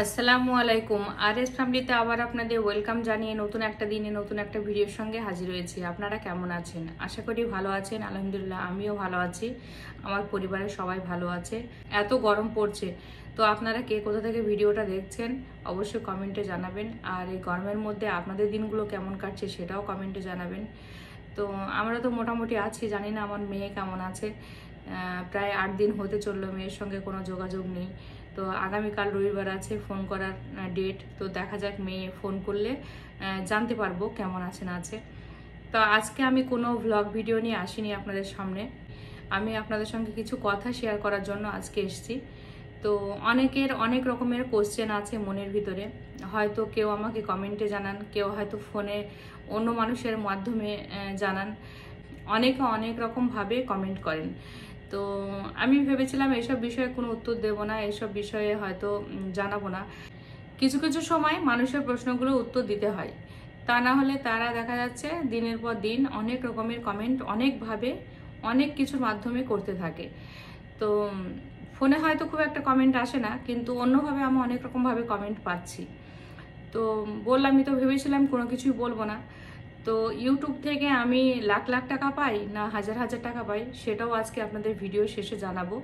আসসালামু আলাইকুম। আরএস ফ্যামিলিতে আবার আপনাদের ওয়েলকাম জানিয়ে নতুন একটা দিনে নতুন একটা ভিডিওর সঙ্গে হাজির হয়েছি। আপনারা কেমন আছেন? আশা করি ভালো আছেন। আলহামদুলিল্লাহ আমিও ভালো আছি, আমার পরিবারের সবাই ভালো আছে। এত গরম পড়ছে, তো আপনারা কে কোথা থেকে ভিডিওটা দেখছেন অবশ্যই কমেন্টে জানাবেন। আর এই গরমের মধ্যে আপনাদের দিনগুলো কেমন কাটছে সেটাও কমেন্টে জানাবেন। তো আমরা তো মোটামুটি আছি, জানি না আমার মেয়ে কেমন আছে। প্রায় 8 দিন হতে চললো, মেয়ের সঙ্গে কোনো যোগাযোগ নেই। তো আগামীকাল রবিবার আছে, ফোন করার ডেট। তো দেখা যাক, মেয়ে ফোন করলে জানতে পারবো কেমন আছে না আছে। তো আজকে আমি কোনো ভ্লগ ভিডিও নিয়ে আসিনি আপনাদের সামনে। আমি আপনাদের সঙ্গে কিছু কথা শেয়ার করার জন্য আজকে এসেছি। তো অনেকের অনেক রকমের কোশ্চেন আছে মনের ভিতরে, হয়তো কেউ আমাকে কমেন্টে জানান, কেউ হয়তো ফোনে অন্য মানুষের মাধ্যমে জানান, অনেকে অনেক রকমভাবে কমেন্ট করেন। তো আমি ভেবেছিলাম এসব বিষয়ে কোনো উত্তর দেব না, এসব বিষয়ে হয়তো জানাবো না। কিছু কিছু সময় মানুষের প্রশ্নগুলো উত্তর দিতে হয়, তা না হলে তারা দেখা যাচ্ছে দিনের পর দিন অনেক রকমের কমেন্ট অনেকভাবে অনেক কিছুর মাধ্যমে করতে থাকে। তো ফোনে হয়তো খুব একটা কমেন্ট আসে না, কিন্তু অন্যভাবে আমি অনেক রকমভাবে কমেন্ট পাচ্ছি। তো বললামই তো, ভেবেছিলাম কোনো কিছুই বলবো না। তো ইউটিউব থেকে আমি লাখ লাখ টাকা পাই না হাজার হাজার টাকা পাই, সেটাও আজকে আপনাদের ভিডিও শেষে জানাবো।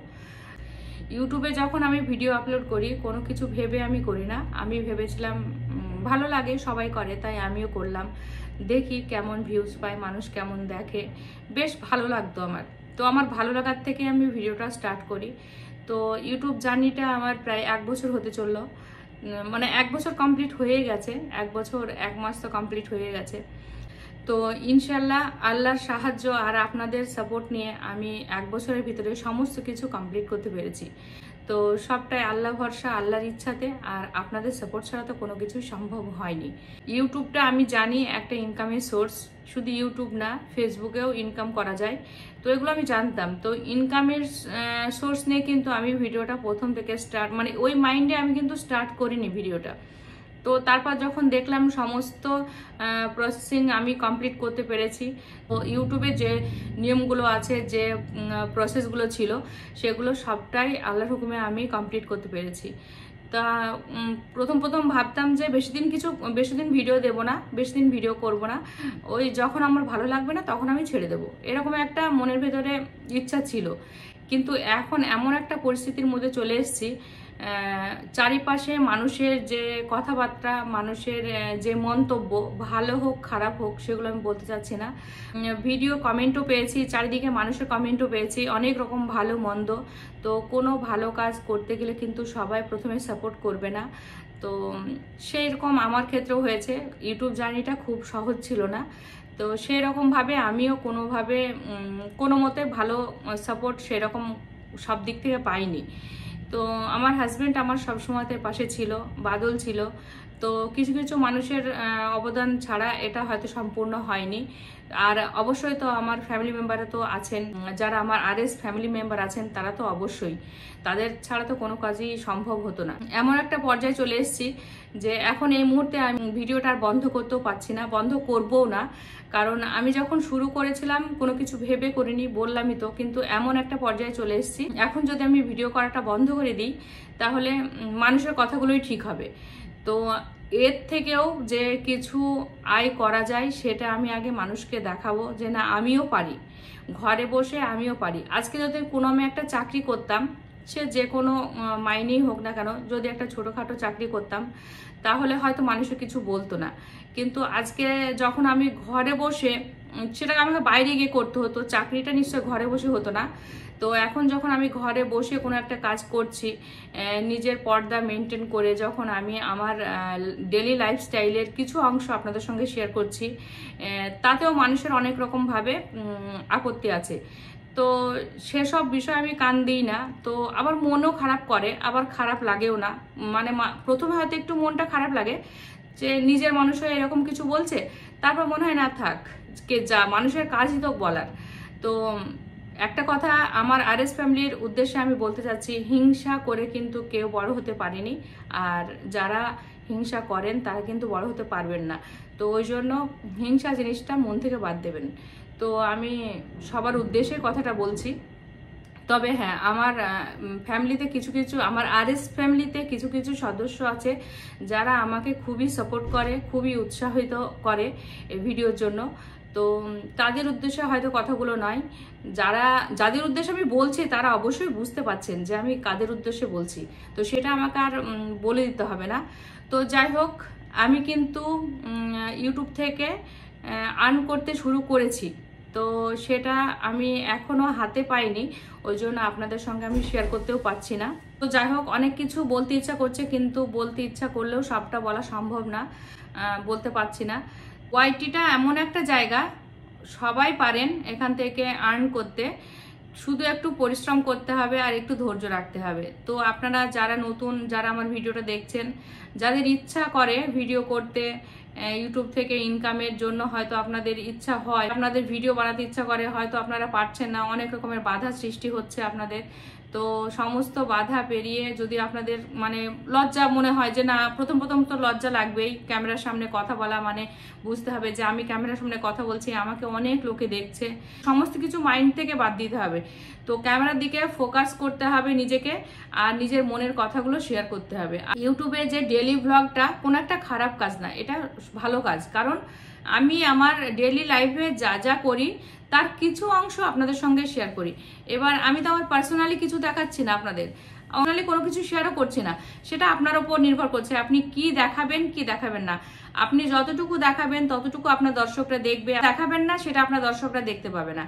ইউটিউবে যখন আমি ভিডিও আপলোড করি, কোনো কিছু ভেবে আমি করি না। আমি ভেবেছিলাম ভালো লাগে, সবাই করে, তাই আমিও করলাম। দেখি কেমন ভিউজ পায়, মানুষ কেমন দেখে, বেশ ভালো লাগতো আমার। তো আমার ভালো লাগার থেকে আমি ভিডিওটা স্টার্ট করি। তো ইউটিউব জার্নিটা আমার প্রায় 1 বছর হতে চললো, মানে 1 বছর কমপ্লিট হয়ে গেছে, 1 বছর 1 মাস তো কমপ্লিট হয়ে গেছে। তো ইনশাল্লাহ আল্লাহর সাহায্য আর আপনাদের সাপোর্ট নিয়ে আমি 1 বছরের ভিতরে সমস্ত কিছু কমপ্লিট করতে পেরেছি। তো সবটাই আল্লাহ ভরসা, আল্লাহর ইচ্ছাতে, আর আপনাদের সাপোর্ট ছাড়া তো কোনো কিছুই সম্ভব হয়নি। ইউটিউবটা আমি জানি একটা ইনকামের সোর্স, শুধু ইউটিউব না, ফেসবুকেও ইনকাম করা যায়। তো এগুলো আমি জানতাম। তো ইনকামের সোর্স নিয়ে কিন্তু আমি ভিডিওটা প্রথম থেকে মানে ওই মাইন্ডে আমি কিন্তু স্টার্ট করিনি ভিডিওটা। তো তারপর যখন দেখলাম সমস্ত প্রসেসিং আমি কমপ্লিট করতে পেরেছি, তো ইউটিউবে যে নিয়মগুলো আছে, যে প্রসেসগুলো ছিল, সেগুলো সবটাই আল্লাহর হুকুমে আমি কমপ্লিট করতে পেরেছি। তা প্রথম ভাবতাম যে বেশি দিন ভিডিও দেব না, বেশি দিন ভিডিও করব না, ওই যখন আমার ভালো লাগবে না তখন আমি ছেড়ে দেব, এরকম একটা মনের ভেতরে ইচ্ছা ছিল। কিন্তু এখন এমন একটা পরিস্থিতির মধ্যে চলে এসেছি, চারিপাশে মানুষের যে কথাবার্তা, মানুষের যে মন্তব্য, ভালো হোক খারাপ হোক সেগুলো আমি বলতে চাচ্ছি না। ভিডিও কমেন্টও পেয়েছি, চারিদিকে মানুষের কমেন্টও পেয়েছি, অনেক রকম ভালো মন্দ। তো কোনো ভালো কাজ করতে গেলে কিন্তু সবাই প্রথমে সাপোর্ট করবে না। তো সেই রকম আমার ক্ষেত্রেও হয়েছে। ইউটিউব জার্নিটা খুব সহজ ছিল না। তো সেই রকমভাবে আমিও কোনো মতে ভালো সাপোর্ট সেরকম সব দিক থেকে পাইনি। তো আমার হাজব্যান্ড আমার সবসময়তে পাশে ছিল, বাদল ছিল। তো কিছু কিছু মানুষের অবদান ছাড়া এটা হয়তো সম্পূর্ণ হয়নি। আর অবশ্যই তো আমার ফ্যামিলি মেম্বাররা তো আছেন, যারা আমার আরএস ফ্যামিলি মেম্বার আছেন, তারা তো অবশ্যই, তাদের ছাড়া তো কোনো কাজই সম্ভব হতো না। এমন একটা পর্যায়ে চলে এসেছি যে এখন এই মুহূর্তে আমি ভিডিওটা আর বন্ধ করতেও পারছি না, বন্ধ করবও না। কারণ আমি যখন শুরু করেছিলাম কোনো কিছু ভেবে করিনি, বললামই তো। কিন্তু এমন একটা পর্যায়ে চলে এসেছি, এখন যদি আমি ভিডিও করাটা বন্ধ করে দিই তাহলে মানুষের কথাগুলোই ঠিক হবে। তো এর থেকেও যে কিছু আয় করা যায় সেটা আমি আগে মানুষকে দেখাবো, যে না আমিও পারি, ঘরে বসে আমিও পারি। আজকে যদি কোনো আমি একটা চাকরি করতাম, সে যে কোনো মাইনেই হোক না কেন, যদি একটা ছোটোখাটো চাকরি করতাম তাহলে হয়তো মানুষের কিছু বলতো না। কিন্তু আজকে যখন আমি ঘরে বসে, সেটাকে আমাকে বাইরে গিয়ে করতে হতো, চাকরিটা নিশ্চয় ঘরে বসে হতো না। তো এখন যখন আমি ঘরে বসে কোনো একটা কাজ করছি, নিজের পর্দা মেনটেন করে, যখন আমি আমার ডেলি লাইফস্টাইলের কিছু অংশ আপনাদের সঙ্গে শেয়ার করছি, তাতেও মানুষের অনেক রকমভাবে আপত্তি আছে। তো সেসব বিষয় আমি কান দিই না। তো আবার মনও খারাপ করে, আবার খারাপ লাগেও না। মানে প্রথমে হয়তো একটু মনটা খারাপ লাগে যে নিজের মানুষ হয়ে এরকম কিছু বলছে, তারপর মনে হয় না থাক, কে যা, মানুষের কাজই তো বলার। তো একটা কথা আমার আরএস ফ্যামিলির উদ্দেশ্যে আমি বলতে চাচ্ছি, হিংসা করে কিন্তু কেউ বড় হতে পারেনি, আর যারা হিংসা করেন তারা কিন্তু বড় হতে পারবেন না। তো ওই জন্য হিংসা জিনিসটা মন থেকে বাদ দেবেন। তো আমি সবার উদ্দেশ্যে কথাটা বলছি। তবে হ্যাঁ, আমার ফ্যামিলিতে কিছু কিছু, আমার আরএস ফ্যামিলিতে কিছু কিছু সদস্য আছে যারা আমাকে খুবই সাপোর্ট করে, খুবই উৎসাহিত করে এই ভিডিওর জন্য। তো তাদের উদ্দেশ্যে হয়তো কথাগুলো নয়, যাদের উদ্দেশ্যে আমি বলছি তারা অবশ্যই বুঝতে পারছেন যে আমি কাদের উদ্দেশ্যে বলছি, তো সেটা আমাকে আর বলে দিতে হবে না। তো যাই হোক, আমি কিন্তু ইউটিউব থেকে আর্ন করতে শুরু করেছি, তো সেটা আমি এখনো হাতে পাইনি, ওই জন্য আপনাদের সঙ্গে আমি শেয়ার করতেও পারছি না। তো যাই হোক, অনেক কিছু বলতে ইচ্ছা করছে, কিন্তু বলতে ইচ্ছা করলেও সবটা বলা সম্ভব না, বলতে পারছি না। ওয়াইটিটা এমন একটা জায়গা, সবাই পারেন এখান থেকে আর্ন করতে, শুধু একটু পরিশ্রম করতে হবে আর একটু ধৈর্য রাখতে হবে। তো আপনারা যারা নতুন, যারা আমার ভিডিওটা দেখছেন, যাদের ইচ্ছা করে ভিডিও করতে, ইউটিউব থেকে ইনকামের জন্য হয়তো আপনাদের ইচ্ছা হয়, আপনাদের ভিডিও বানাতে ইচ্ছা করে, হয়তো আপনারা পারছেন না, অনেক রকমের বাধা সৃষ্টি হচ্ছে আপনাদের। তো সমস্ত বাধা পেরিয়ে যদি আপনাদের মানে লজ্জা মনে হয় যে না, প্রথম তো লজ্জা লাগবেই, ক্যামেরার সামনে কথা বলা মানে বুঝতে হবে যে আমি ক্যামেরার সামনে কথা বলছি, আমাকে অনেক লোকে দেখছে, সমস্ত কিছু মাইন্ড থেকে বাদ দিতে হবে। তো ক্যামেরার দিকে ফোকাস করতে হবে নিজেকে, আর নিজের মনের কথাগুলো শেয়ার করতে হবে। ইউটিউবে যে ডেইলি ব্লগটা কোনো একটা খারাপ কাজ না, এটা ভালো কাজ, কারণ আমি আমার ডেইলি লাইফে যা যা করি তার কিছু অংশ আপনাদের সঙ্গে শেয়ার করি। এবার আমি তো আমার পার্সোনালি কিছু দেখাচ্ছি না আপনাদের, অনলাইনে কোনো কিছু শেয়ারও করছি না, সেটা আপনার উপর নির্ভর করছে আপনি কি দেখাবেন কি দেখাবেন না। আপনি যতটুকু দেখাবেন ততটুকু আপনার দর্শকরা দেখবে, দেখাবেন না সেটা আপনার দর্শকরা দেখতে পাবে না।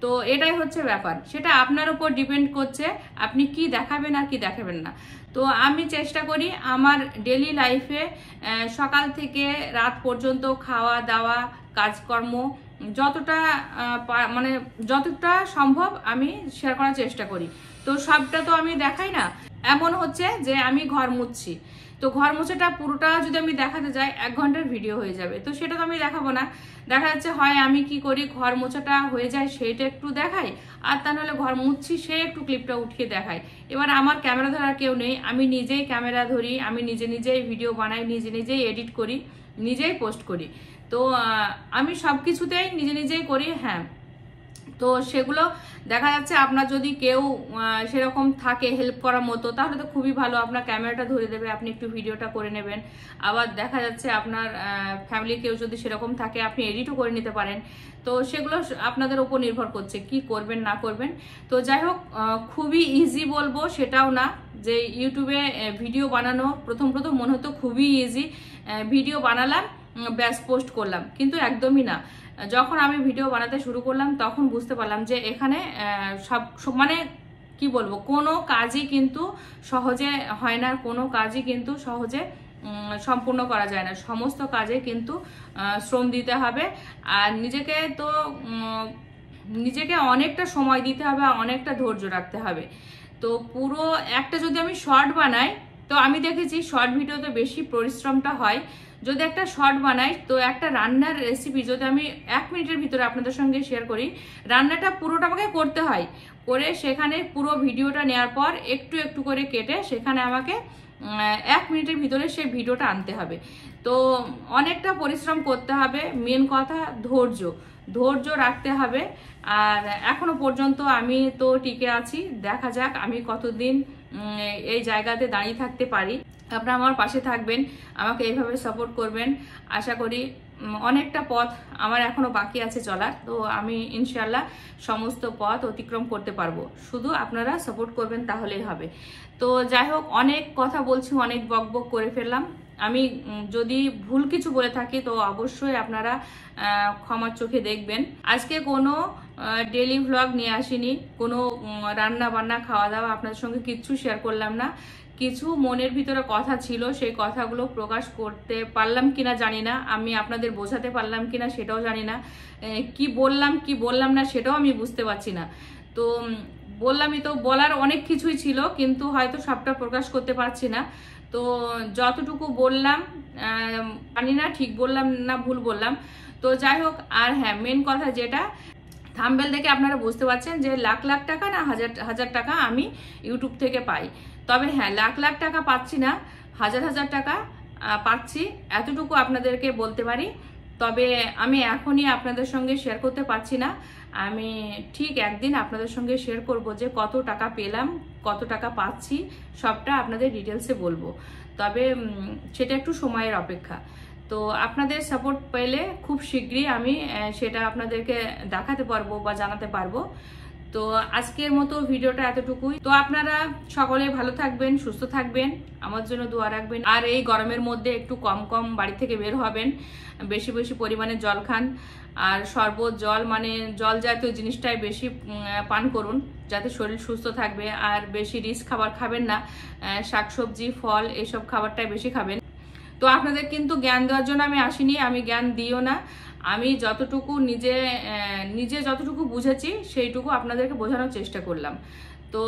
তো এটাই হচ্ছে ব্যাপার, সেটা আপনার উপর ডিপেন্ড করছে আপনি কি দেখাবেন আর কি দেখাবেন না। তো আমি চেষ্টা করি আমার ডেইলি লাইফে সকাল থেকে রাত পর্যন্ত খাওয়া দাওয়া কাজকর্ম যতটা মানে যতটা সম্ভব আমি শেয়ার করার চেষ্টা করি। তো সবটা তো আমি দেখাই না, এমন হচ্ছে যে আমি ঘর মুছছি, তো ঘর মোছাটা পুরোটা যদি আমি দেখাতে যাই 1 ঘন্টার ভিডিও হয়ে যাবে, তো সেটা তো আমি দেখাবো না। দেখা যাচ্ছে হয় আমি কি করি, ঘর মোছাটা হয়ে যায় সেইটা একটু দেখাই, আর তা নাহলে ঘর মুছছি সে একটু ক্লিপটা উঠিয়ে দেখাই। এবার আমার ক্যামেরা ধরার কেউ নেই, আমি নিজেই ক্যামেরা ধরি, আমি নিজেই ভিডিও বানাই, নিজেই এডিট করি, নিজেই পোস্ট করি। তো আমি সব কিছুতেই নিজেই করি। হ্যাঁ, তো সেগুলো দেখা যাচ্ছে আপনার যদি কেউ সেরকম থাকে হেল্প করার মতো, তাহলে তো খুবই ভালো, আপনার ক্যামেরাটা ধরে দেবে, আপনি একটু ভিডিওটা করে নেবেন। আবার দেখা যাচ্ছে আপনার ফ্যামিলির কেউ যদি সেরকম থাকে, আপনি এডিটও করে নিতে পারেন। তো সেগুলো আপনাদের উপর নির্ভর করছে কি করবেন না করবেন। তো যাই হোক, খুবই ইজি বলবো সেটাও না, যে ইউটিউবে ভিডিও বানানো প্রথম মনে হতো খুবই ইজি, ভিডিও বানালাম ব্যাস পোস্ট করলাম, কিন্তু একদমই না। যখন আমি ভিডিও বানাতে শুরু করলাম তখন বুঝতে পারলাম যে এখানে সব মানে কি বলবো, কোনো কাজই কিন্তু সহজে হয় না, কোনো কাজই কিন্তু সহজে সম্পূর্ণ করা যায় না, সমস্ত কাজে কিন্তু শ্রম দিতে হবে, আর নিজেকে অনেকটা সময় দিতে হবে, অনেকটা ধৈর্য রাখতে হবে। তো পুরো একটা যদি আমি শর্ট বানাই, তো আমি দেখেছি শর্ট ভিডিওতে বেশি পরিশ্রমটা হয়। যদি একটা শর্ট বানাই, তো একটা রান্নার রেসিপি যদি আমি 1 মিনিটের ভিতরে আপনাদের সঙ্গে শেয়ার করি, রান্নাটা পুরোটা আমাকে করতে হয়, করে সেখানে পুরো ভিডিওটা নেওয়ার পর একটু একটু করে কেটে সেখানে আমাকে 1 মিনিটের ভিতরে সেই ভিডিওটা আনতে হবে। তো অনেকটা পরিশ্রম করতে হবে, মেন কথা ধৈর্য রাখতে হবে। আর এখনো পর্যন্ত আমি তো টিকে আছি, দেখা যাক আমি কতদিন এই জায়গাতে দাঁড়িয়ে থাকতে পারি। আপনারা আমার পাশে থাকবেন, আমাকে এইভাবে সাপোর্ট করবেন। আশা করি অনেকটা পথ আমার এখনো বাকি আছে চলার, তো আমি ইনশাল্লাহ সমস্ত পথ অতিক্রম করতে পারবো, শুধু আপনারা সাপোর্ট করবেন তাহলেই হবে। তো যাই হোক, অনেক কথা বলছি, অনেক বকবক করে ফেললাম। আমি যদি ভুল কিছু বলে থাকি তো অবশ্যই আপনারা ক্ষমার চোখে দেখবেন। আজকে কোনো ডেইলি ভ্লগ নিয়ে আসিনি, কোনো রান্না বান্না খাওয়া দাওয়া আপনাদের সঙ্গে কিচ্ছু শেয়ার করলাম না। কিছু মনের ভিতরে কথা ছিল, সেই কথাগুলো প্রকাশ করতে পারলাম কিনা জানি না, আমি আপনাদের বোঝাতে পারলাম কিনা সেটাও জানি না, কি বললাম না সেটাও আমি বুঝতে পারছি না। তো বললামই তো, বলার অনেক কিছুই ছিল, কিন্তু হয়তো সবটা প্রকাশ করতে পারছি না। তো যতটুকু বললাম, জানি না ঠিক বললাম না ভুল বললাম। তো যাই হোক, আর হ্যাঁ, মেন কথা যেটা, থাম্বনেল দেখে আপনারা বুঝতে পারছেন যে লাখ টাকা না হাজার টাকা আমি ইউটিউব থেকে পাই। তবে হ্যাঁ, লাখ টাকা পাচ্ছি না, হাজার টাকা পাচ্ছি, এতটুকু আপনাদেরকে বলতে পারি। তবে আমি এখনই আপনাদের সঙ্গে শেয়ার করতে পারছি না। আমি ঠিক একদিন আপনাদের সঙ্গে শেয়ার করব যে কত টাকা পেলাম, কত টাকা পাচ্ছি, সবটা আপনাদের ডিটেলসে বলবো। তবে সেটা একটু সময়ের অপেক্ষা। তো আপনাদের সাপোর্ট পেলে খুব শীঘ্রই আমি সেটা আপনাদেরকে দেখাতে পারবো বা জানাতে পারবো। তো আজকের মতো ভিডিওটা এতটুকুই। তো আপনারা সকলে ভালো থাকবেন, সুস্থ থাকবেন, আমার জন্য দোয়া রাখবেন। আর এই গরমের মধ্যে একটু কম কম বাড়ি থেকে বের হবেন, বেশি বেশি পরিমাণে জল খান, আর শরবত, জল মানে জল জাতীয় জিনিসটাই বেশি পান করুন যাতে শরীর সুস্থ থাকবে। আর বেশি রিচ খাবার খাবেন না, শাকসবজি, ফল এসব খাবারটাই বেশি খাবেন। তো আপনাদের কিন্তু জ্ঞান দেওয়ার জন্য আমি আসিনি, আমি জ্ঞান দিও না। আমি যতটুকু নিজে যতটুকু বুঝেছি সেইটুকু আপনাদেরকে বোঝানোর চেষ্টা করলাম। তো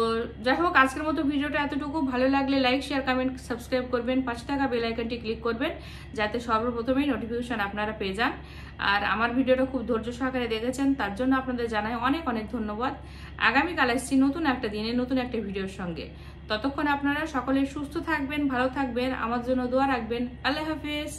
যাই হোক, আজকের মতো ভিডিওটা এতটুকু। ভালো লাগলে লাইক, শেয়ার, কমেন্ট, সাবস্ক্রাইব করবেন, পাশে থাকা বেল আইকনটি ক্লিক করবেন যাতে সর্বপ্রথমেই নোটিফিকেশন আপনারা পেয়ে যান। আর আমার ভিডিওটা খুব ধৈর্য সহকারে দেখেছেন তার জন্য আপনাদের জানাই অনেক অনেক ধন্যবাদ। আগামীকাল আসছি নতুন একটা দিনে নতুন একটা ভিডিওর সঙ্গে। ততক্ষণ আপনারা সকলে সুস্থ থাকবেন, ভালো থাকবেন, আমার জন্য দোয়া রাখবেন। আল্লাহ হাফেজ।